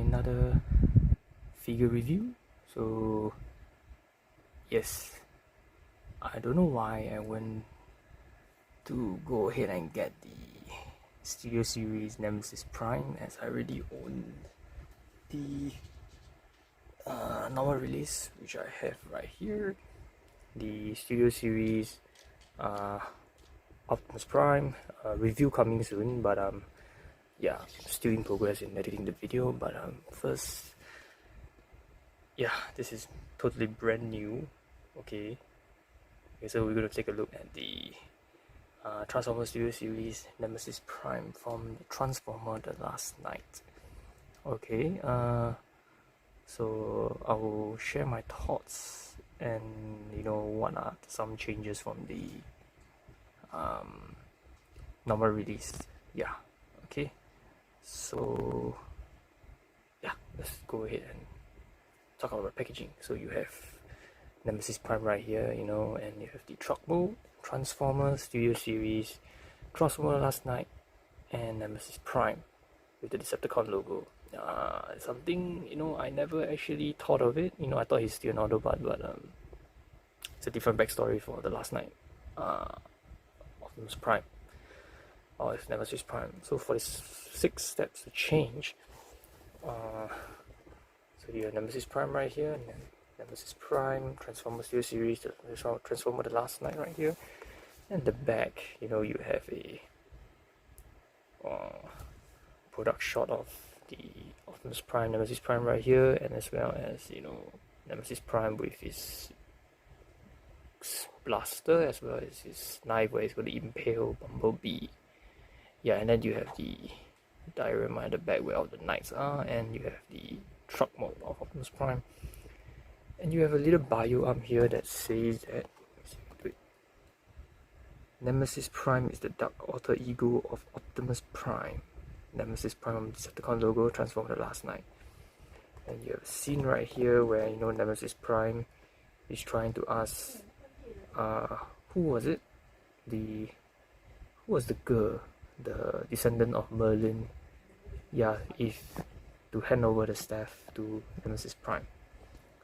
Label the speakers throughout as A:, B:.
A: another figure review. So yes, I don't know why I went to go ahead and get the Studio Series Nemesis Prime, as I already own the normal release, which I have right here, the Studio Series Optimus Prime review coming soon, but yeah, still in progress in editing the video. But first, yeah, this is totally brand new. Okay, so we're gonna take a look at the Transformer Studio Series Nemesis Prime from Transformer The Last Night. Okay, so I will share my thoughts and what are some changes from the normal release. Yeah, okay, so yeah, let's go ahead and talk about packaging. So you have Nemesis Prime right here, and you have the truck mode, Transformer Studio Series, Transformer Last Night, and Nemesis Prime with the Decepticon logo. Something I never actually thought of it. I thought he's still an Autobot, but it's a different backstory for the Last Night Optimus Prime, or it's Nemesis Prime. So for the 6 steps to change, so you have Nemesis Prime right here, and then Nemesis Prime, Transformer Studio Series, Transformer The Last Night right here, and the back, you have a product shot of the Optimus Prime, Nemesis Prime right here, and as well as Nemesis Prime with his blaster, as well as his knife where he's going to impale Bumblebee. Yeah, and then you have the diorama at the back where all the knights are, and you have the truck mode of Optimus Prime, and you have a little bio arm here that says that Nemesis Prime is the dark alter ego of Optimus Prime. Nemesis Prime Decepticon logo, Transformer The Last Night. And you have a scene right here where Nemesis Prime is trying to ask who was it? Who was the girl? The descendant of Merlin. Yeah, if to hand over the staff to Nemesis Prime.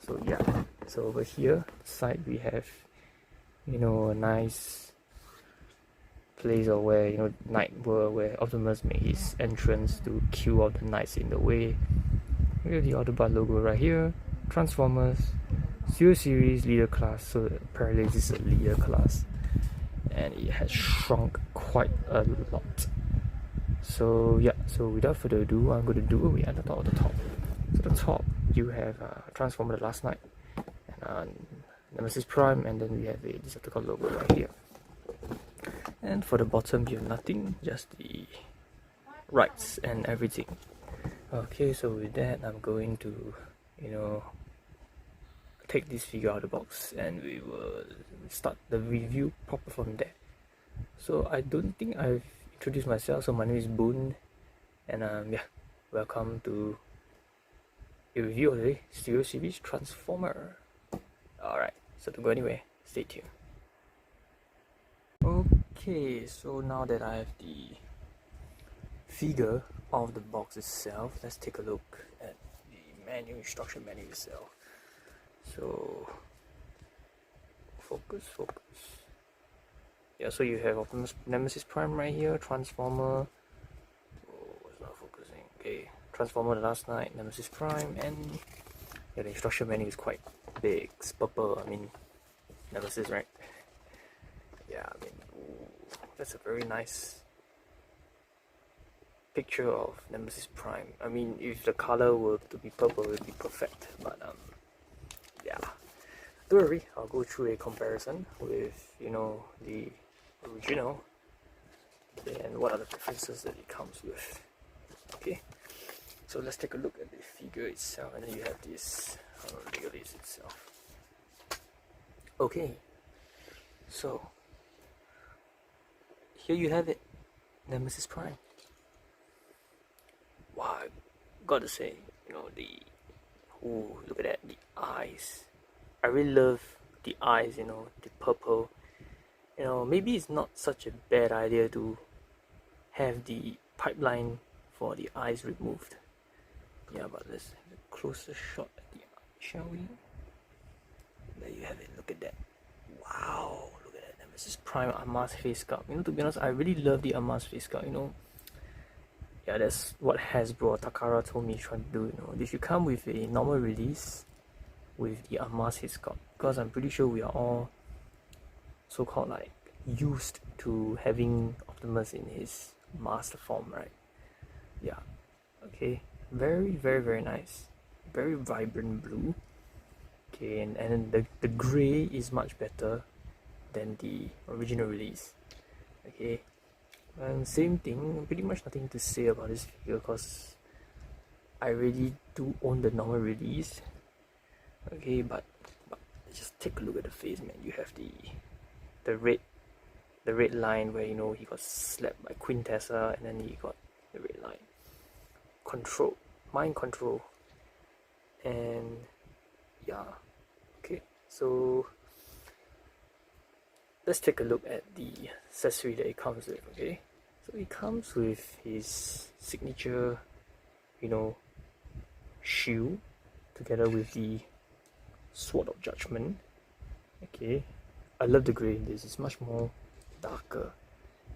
A: So yeah, so over here side we have a nice place of where Night World, where Optimus made his entrance to kill all the knights in the way. We have the Autobot logo right here, Transformers Studio Series Leader Class. So apparently this is a leader class, and it has shrunk quite a lot. So yeah, so without further ado, I'm going to do it at the top of the top. So the top you have Transformer The Last Night and Nemesis Prime, and then we have a Decepticon logo right here. And for the bottom you have nothing, just the rights and everything. Okay, so with that I'm going to take this figure out of the box, and we will start the review proper from there. So I don't think I've introduced myself. So my name is Boon, and yeah, welcome to a review of the Studio Series Transformer. Alright, so don't go anywhere, stay tuned. Okay, so now that I have the figure of the box itself, let's take a look at the instruction menu itself. So focus. Yeah, so you have Nemesis Prime right here, Transformer. Oh, it's not focusing. Okay, Transformer The Last Night, Nemesis Prime, and yeah, the instruction menu is quite big. It's purple. I mean, Nemesis, right? Yeah, I mean, that's a very nice picture of Nemesis Prime. I mean, if the color were to be purple, it would be perfect. But yeah, don't worry, I'll go through a comparison with the original and what are the differences that it comes with. Okay, so let's take a look at the figure itself, and then you have this release itself. Okay, so here you have it, Nemesis Prime. Wow, I gotta say, look at that, the eyes. I really love the eyes, the purple. Maybe it's not such a bad idea to have the pipeline for the eyes removed. Yeah, but let's have a closer shot at the eye, shall we? There you have it, look at that. Wow, look at that Nemesis Prime Armas face sculpt. You know, to be honest, I really love the Armas face sculpt, you know. Yeah, that's what Hasbro or Takara told me trying to do, you know. They should come with a normal release with the Armas face sculpt, because I'm pretty sure we are all so-called like used to having Optimus in his master form, right? Yeah, okay, very nice, very vibrant blue. Okay, and the gray is much better than the original release. Okay, and same thing, pretty much nothing to say about this figure because I really do own the normal release. Okay, but just take a look at the face, man. You have the red line where, you know, he got slapped by Quintessa, and then he got the red line. Control, mind control, and yeah. Okay, so let's take a look at the accessory that it comes with. Okay, so it comes with his signature, you know, shield together with the Sword of Judgment. Okay, I love the grey in this. It's much more darker,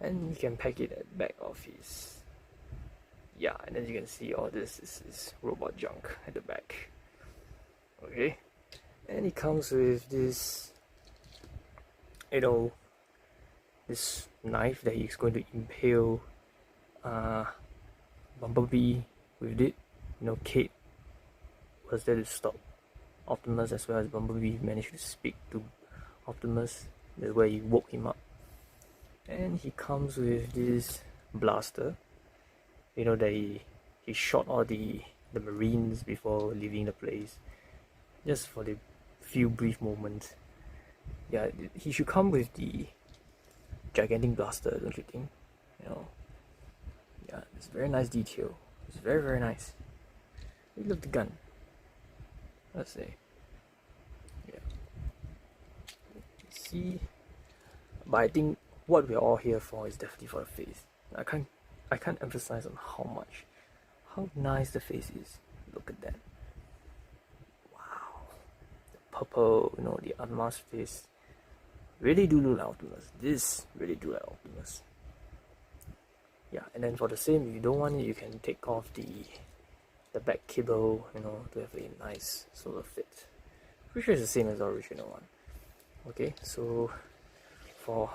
A: and you can pack it at the back of his. Yeah, and as you can see, all this is robot junk at the back. Okay, and it comes with this, you know, this knife that he's going to impale Bumblebee with it. You know, Kate was there to stop Optimus, as well as Bumblebee managed to speak to Optimus. That's where he woke him up. And he comes with this blaster, you know, that he shot all the Marines before leaving the place, just for the few brief moments. Yeah, he should come with the gigantic blaster, don't you think? You know, yeah, it's very nice detail. It's very nice. We love the gun. Let's say, yeah. See, but I think what we're all here for is definitely for the face. I can't emphasize on how nice the face is. Look at that. Wow, the purple, you know, the unmasked face. Really do look like Optimus. This really do like Optimus. Yeah, and then for the same, if you don't want it, you can take off the back cable, you know, to have a nice sort of fit. Pretty sure it's the same as the original one. Okay, so for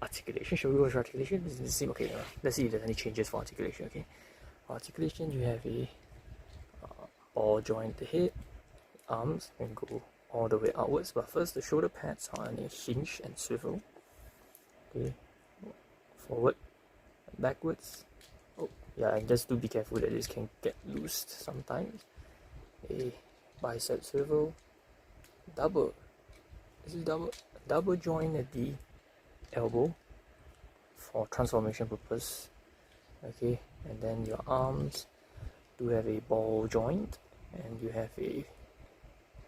A: articulation, shall we go to articulation? It's the same. Okay, let's see if there's any changes for articulation. Okay, for articulation, you have a ball joint at the head, arms, and go all the way outwards. But first, the shoulder pads are on a hinge and swivel. Okay, forward, backwards. Oh, yeah, and just do be careful that this can get loosed sometimes. A bicep swivel, double. This is double joint at the elbow for transformation purpose. Okay, and then your arms do have a ball joint, and you have a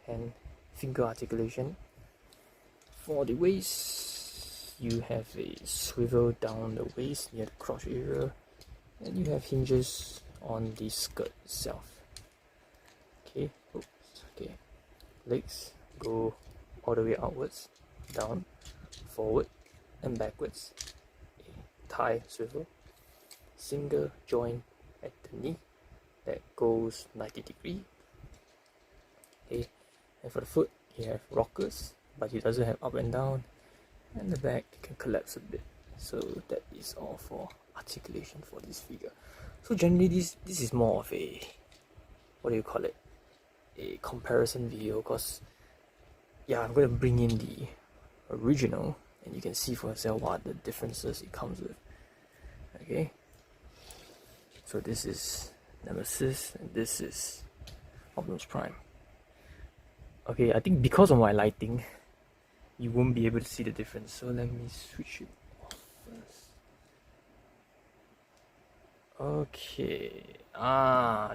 A: hand finger articulation. For the waist, you have a swivel down the waist near the crotch area, and you have hinges on the skirt itself. Okay, oops, okay. Legs go all the way outwards, down, forward, and backwards. A thigh swivel, single joint at the knee that goes 90 degrees. Okay, and for the foot, you have rockers, but it doesn't have up and down, and the back can collapse a bit. So that is all for articulation for this figure. So generally, this is more of a, what do you call it, a comparison video, because yeah, I'm going to bring in the original and you can see for yourself what the differences it comes with. Okay, so this is Nemesis and this is Optimus Prime. Okay, I think because of my lighting, you won't be able to see the difference, so let me switch it off first. Okay,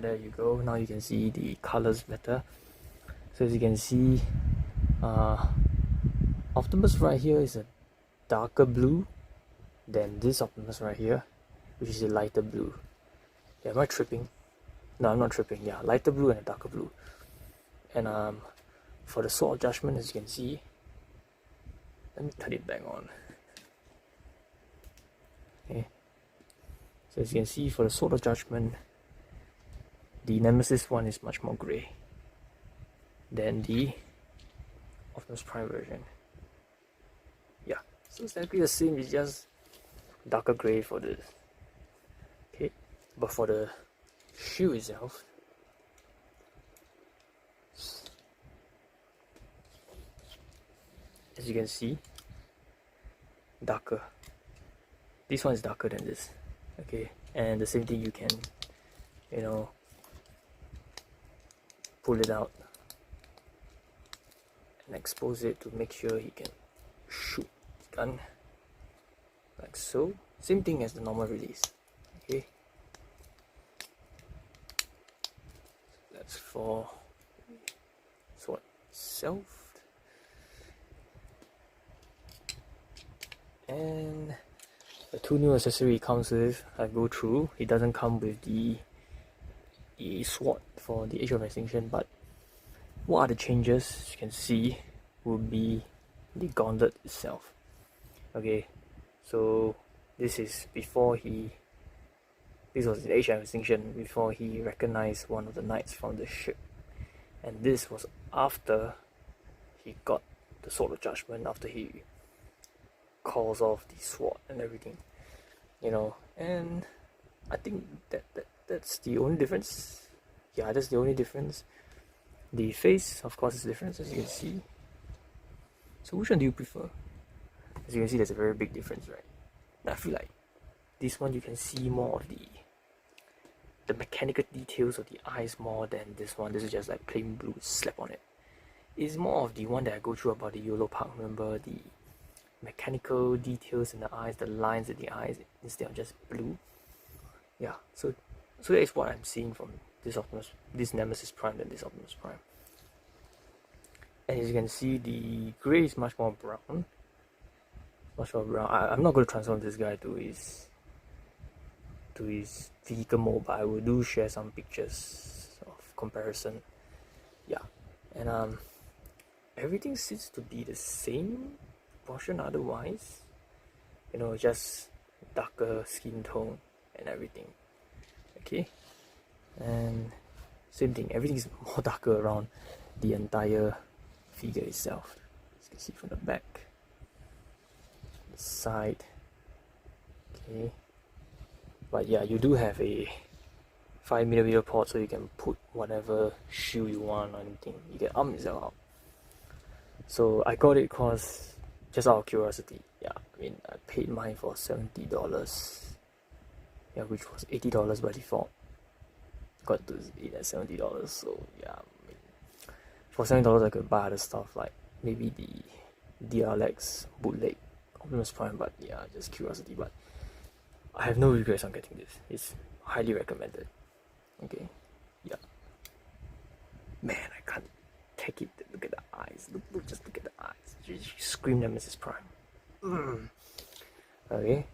A: there you go. Now you can see the colors better. So as you can see, Optimus right here is a darker blue than this Optimus right here, which is a lighter blue. Yeah, am I tripping? No, I'm not tripping. Yeah, lighter blue and a darker blue. And for the Sword of Judgment, as you can see, let me turn it back on. Okay. So as you can see, for the Sword of Judgment, the Nemesis one is much more grey than the Optimus Prime version. Yeah, so it's exactly the same, it's just darker grey for this. Okay, but for the shoe itself, as you can see, darker. This one is darker than this. Okay, and the same thing, you can, you know, pull it out and expose it to make sure he can shoot his gun like so. Same thing as the normal release. Okay, that's for sword itself. And the two new accessories it comes with, I go through. It doesn't come with the sword for the Age of Extinction, but what are the changes you can see would be the gauntlet itself. Okay, so this is before this was the Age of Extinction, before he recognized one of the knights from the ship, and this was after he got the Sword of Judgment, after he calls off the sword and everything, you know. And I think that's the only difference. Yeah, that's the only difference. The face, of course, is different, as you can see. So which one do you prefer? As you can see, there's a very big difference, right? I feel like this one you can see more of the mechanical details of the eyes more than this one. This is just like plain blue slap on it. It's more of the one that I go through about the YOLO Park. Remember the mechanical details in the eyes, the lines in the eyes instead of just blue. Yeah, so that is what I'm seeing from this Nemesis Prime than this Optimus Prime. And as you can see, the grey is much more brown. Much more brown. I'm not going to transform this guy to his vehicle mode, but I will do share some pictures of comparison. Yeah, and everything seems to be the same portion otherwise, you know, just darker skin tone and everything. Okay, and same thing, everything is more darker around the entire figure itself. As you can see from the back, the side. Okay, but yeah, you do have a 5mm port, so you can put whatever shoe you want or anything. You can arm yourself out. So I got it because just out of curiosity. Yeah, I mean, I paid mine for $70. Yeah, which was $80 by default. Got it at $70. So yeah, I mean, for $70 I could buy other stuff like maybe the DLX bootleg Optimus Prime. But yeah, just curiosity. But I have no regrets on getting this. It's highly recommended. Okay, yeah. Man, I can't take it. Look at the eyes. Just look at the eyes. You scream Nemesis Prime. Okay,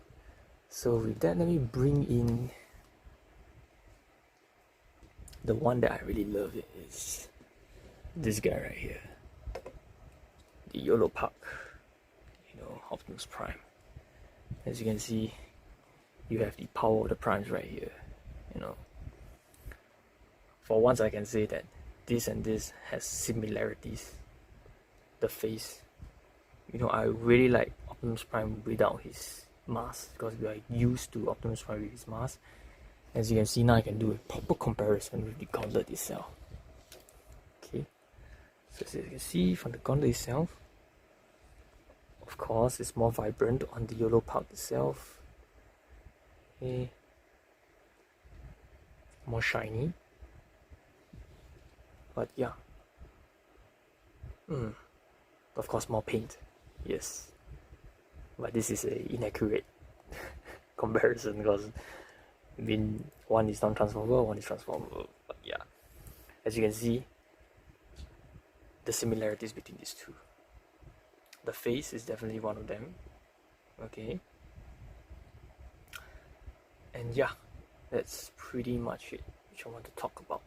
A: so with that, let me bring in the one that I really love. It is this guy right here, the YOLO Park, you know, Optimus Prime. As you can see, you have the power of the primes right here, you know. For once I can say that this and this has similarities. The face, you know, I really like Optimus Prime without his mask, because we are used to Optimus Prime with his mask. As you can see now, I can do a proper comparison with the gauntlet itself. Okay, so as you can see from the gauntlet itself, of course, it's more vibrant on the YOLO Park itself. Okay, more shiny. But yeah, of course, more paint. Yes, but this is an inaccurate comparison, because I mean, one is non-transformable, one is transformable. But yeah, as you can see, the similarities between these two. The face is definitely one of them. Okay, and yeah, that's pretty much it. which I want to talk about.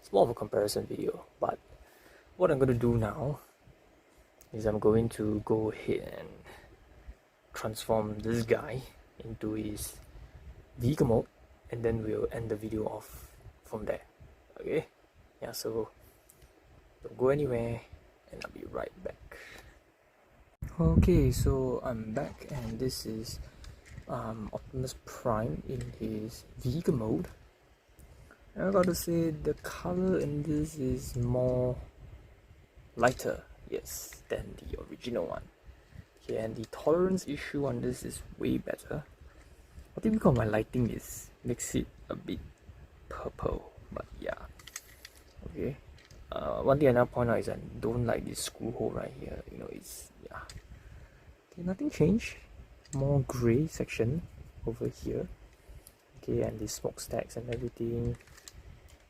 A: It's more of a comparison video, but what I'm going to do now is I'm going to go ahead and transform this guy into his vehicle mode, and then we'll end the video off from there. Okay, yeah, so don't go anywhere and I'll be right back. Okay, so I'm back, and this is Optimus Prime in his vehicle mode. And I gotta say, the color in this is more lighter, yes, than the original one. Okay, and the tolerance issue on this is way better. I think because my lighting makes it a bit purple, but yeah. Okay. One thing I now point out is I don't like this screw hole right here. You know, it's yeah. Okay, nothing changed. More grey section over here. Okay, and the smokestacks and everything.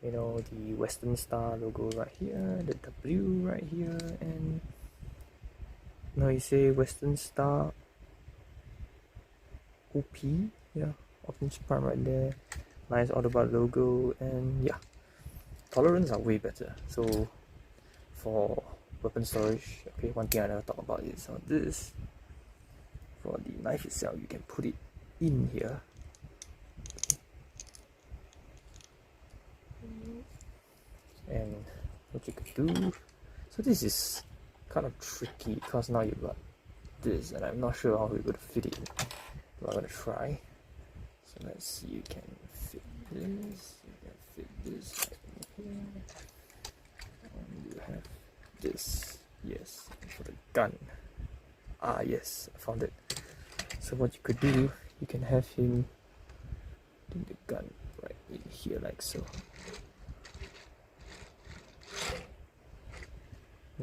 A: You know, the Western Star logo right here, the W right here, and now you say Western Star OP, yeah, Optimus Prime right there. Nice Autobot logo, and yeah, tolerance are way better. So for weapon storage, okay, one thing I never talk about is on this. For the knife itself, you can put it in here. And what you could do, so this is kind of tricky because now you've got this, and I'm not sure how we're going to fit it in, but I'm going to try. So let's see, you can fit this, you can fit this right in here, and you have this, yes, for the gun. Ah yes, I found it. So what you could do, you can have him do the gun right in here like so.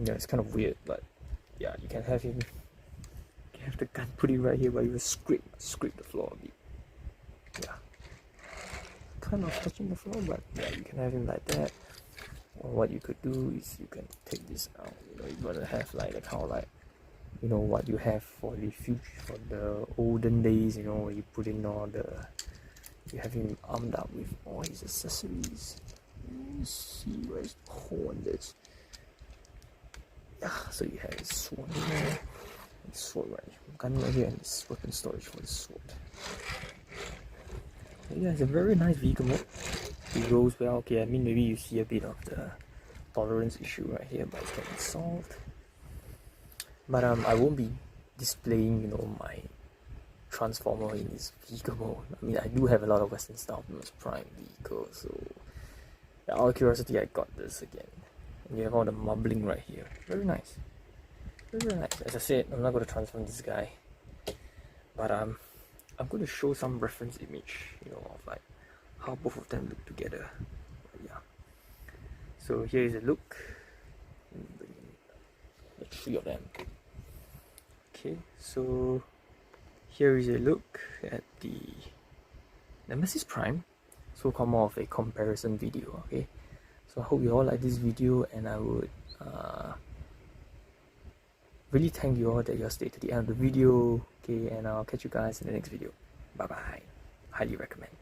A: Yeah, it's kind of weird, but yeah, you can have him. You can have the gun put it right here, but you will scrape the floor a bit. Yeah, kind of touching the floor, but yeah, you can have him like that. Or what you could do is you can take this out. You know, you're gonna have like the kind of like, you know, what you have for the future, for the olden days. You know, where you put in all the, you have him armed up with all his accessories. Let's see where's the hole in this. Yeah, so you have his sword here, and sword right here, gun right here, and this weapon storage for the sword. So yeah, it's a very nice vehicle mode. It rolls well. Okay, I mean, maybe you see a bit of the tolerance issue right here, but it can be solved. But I won't be displaying, you know, my transformer in this vehicle mode. I mean, I do have a lot of Western Star Optimus Prime vehicles, so yeah, out of curiosity, I got this again. And you have all the mumbling right here. Very nice. Very nice. As I said, I'm not going to transform this guy, but I'm going to show some reference image, you know, of like how both of them look together. But yeah. So here is a look. Bring in the three of them. Okay, so here is a look at the Nemesis Prime, so-called more of a comparison video. Okay, so I hope you all like this video, and I would really thank you all that you all stayed to the end of the video. Okay, and I'll catch you guys in the next video. Bye bye. Highly recommend.